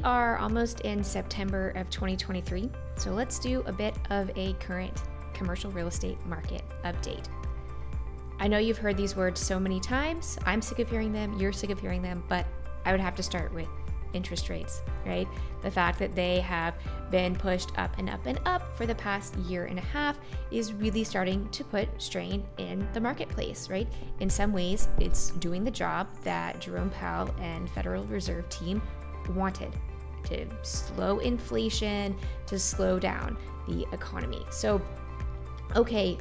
are almost in September of 2023, so let's do a bit of a current commercial real estate market update. I know you've heard these words so many times. I'm sick of hearing them, you're sick of hearing them, but I would have to start with interest rates, right? The fact that they have been pushed up and up and up for the past year and a half is really starting to put strain in the marketplace, right? In some ways, it's doing the job that Jerome Powell and Federal Reserve team wanted, to slow inflation, to slow down the economy. So, okay,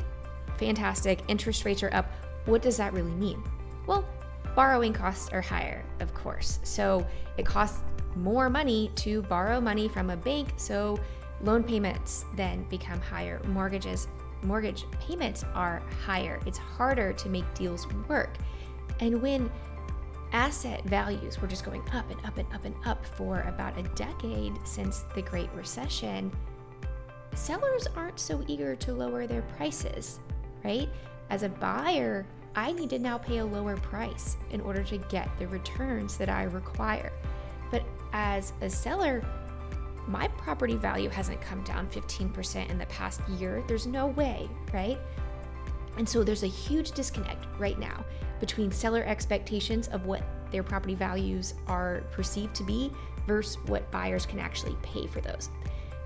fantastic, interest rates are up. What does that really mean? Well, borrowing costs are higher, of course. So it costs more money to borrow money from a bank, so loan payments then become higher. Mortgage payments are higher. It's harder to make deals work. And when asset values were just going up and up and up and up for about a decade since the Great Recession, sellers aren't so eager to lower their prices, right? As a buyer, I need to now pay a lower price in order to get the returns that I require. But as a seller, my property value hasn't come down 15% in the past year. There's no way, right? And so there's a huge disconnect right now between seller expectations of what their property values are perceived to be versus what buyers can actually pay for those.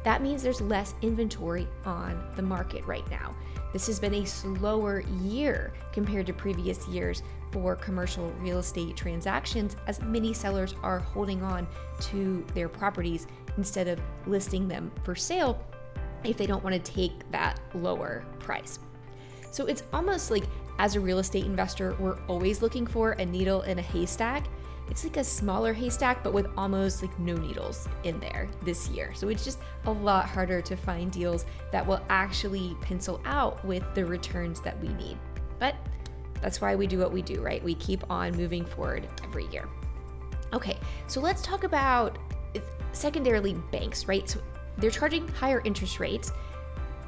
That means there's less inventory on the market right now. This has been a slower year compared to previous years for commercial real estate transactions, as many sellers are holding on to their properties instead of listing them for sale if they don't want to take that lower price. So it's almost like, as a real estate investor, we're always looking for a needle in a haystack. It's like a smaller haystack, but with almost like no needles in there this year. So it's just a lot harder to find deals that will actually pencil out with the returns that we need. But that's why we do what we do, right? We keep on moving forward every year. Okay, so let's talk about secondarily banks, right? So they're charging higher interest rates,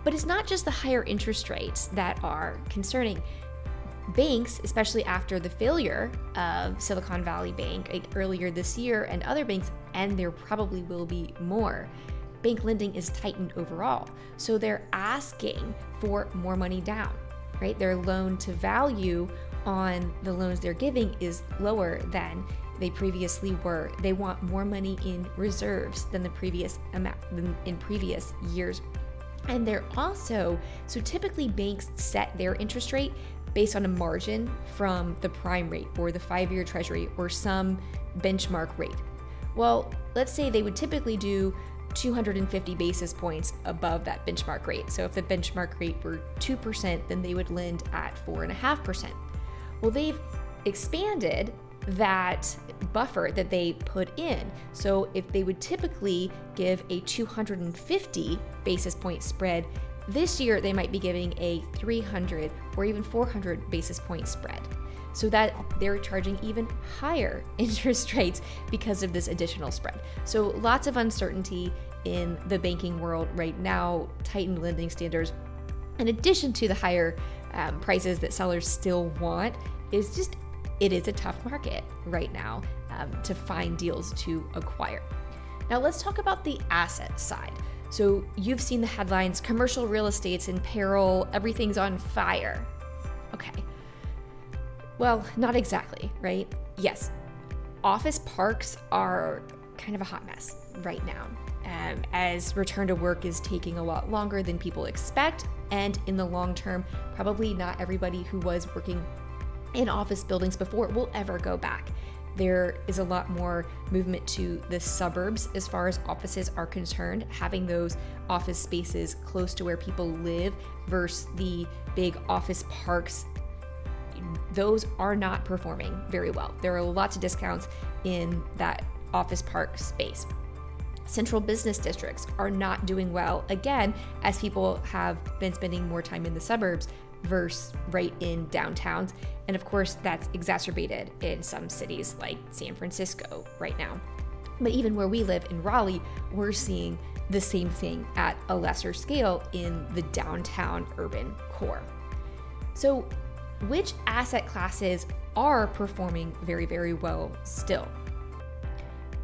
but it's not just the higher interest rates that are concerning. Banks, especially after the failure of Silicon Valley Bank earlier this year and other banks, and there probably will be more, bank lending is tightened overall. So they're asking for more money down, right? Their loan to value on the loans they're giving is lower than they previously were. They want more money in reserves than the previous amount in previous years. And they're also, so typically banks set their interest rate based on a margin from the prime rate or the 5-year treasury or some benchmark rate. Well, let's say they would typically do 250 basis points above that benchmark rate. So if the benchmark rate were 2%, then they would lend at 4.5%. Well, they've expanded that buffer that they put in. So if they would typically give a 250 basis point spread, this year they might be giving a 300 or even 400 basis point spread. So that they're charging even higher interest rates because of this additional spread. So lots of uncertainty in the banking world right now, tightened lending standards, in addition to the higher prices that sellers still want, it is a tough market right now to find deals to acquire. Now let's talk about the asset side. So you've seen the headlines, commercial real estate's in peril, everything's on fire. Okay. Well, not exactly, right? Yes, office parks are kind of a hot mess right now, as return to work is taking a lot longer than people expect. And in the long term, probably not everybody who was working in office buildings before will ever go back. There is a lot more movement to the suburbs as far as offices are concerned, having those office spaces close to where people live versus the big office parks. Those are not performing very well. There are lots of discounts in that office park space. Central business districts are not doing well, again, as people have been spending more time in the suburbs versus right in downtowns. And of course, that's exacerbated in some cities like San Francisco right now. But even where we live in Raleigh, we're seeing the same thing at a lesser scale in the downtown urban core. So which asset classes are performing very, very well still?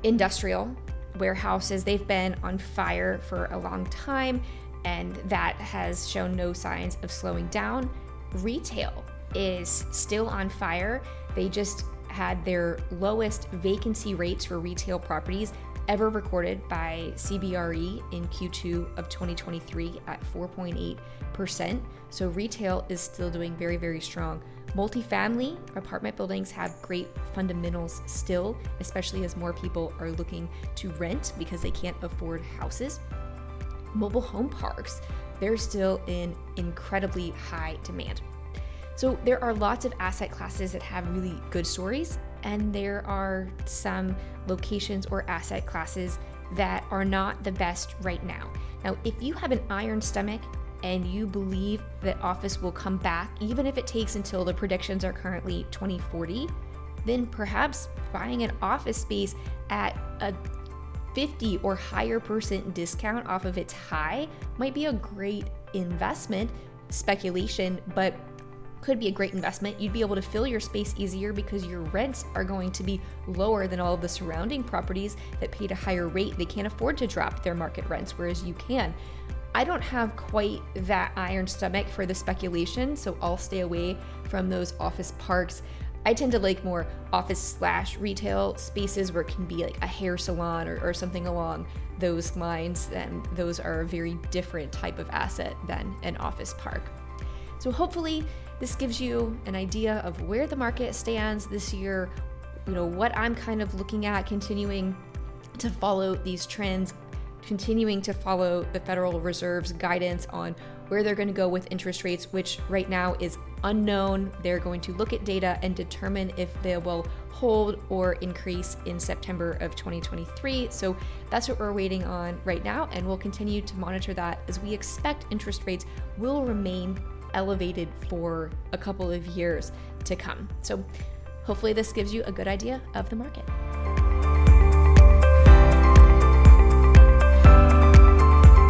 Industrial, warehouses, they've been on fire for a long time, and that has shown no signs of slowing down. Retail is still on fire. They just had their lowest vacancy rates for retail properties ever recorded by CBRE in Q2 of 2023 at 4.8%. So retail is still doing very, very strong. Multifamily apartment buildings have great fundamentals still, especially as more people are looking to rent because they can't afford houses. Mobile home parks, they're still in incredibly high demand. So there are lots of asset classes that have really good stories, and there are some locations or asset classes that are not the best right now. Now, if you have an iron stomach and you believe that office will come back, even if it takes until the predictions are currently 2040, then perhaps buying an office space at a 50 or higher % discount off of its high might be a great investment. Speculation, but could be a great investment. You'd be able to fill your space easier because your rents are going to be lower than all of the surrounding properties that paid a higher rate. They can't afford to drop their market rents, whereas you can. I don't have quite that iron stomach for the speculation, so I'll stay away from those office parks. I tend to like more office/retail spaces where it can be like a hair salon or something along those lines, and those are a very different type of asset than an office park. So hopefully this gives you an idea of where the market stands this year, what I'm kind of looking at, continuing to follow these trends, continuing to follow the Federal Reserve's guidance on where they're going to go with interest rates, which right now is unknown. They're going to look at data and determine if they will hold or increase in September of 2023. So that's what we're waiting on right now, and we'll continue to monitor that as we expect interest rates will remain elevated for a couple of years to come. So hopefully this gives you a good idea of the market.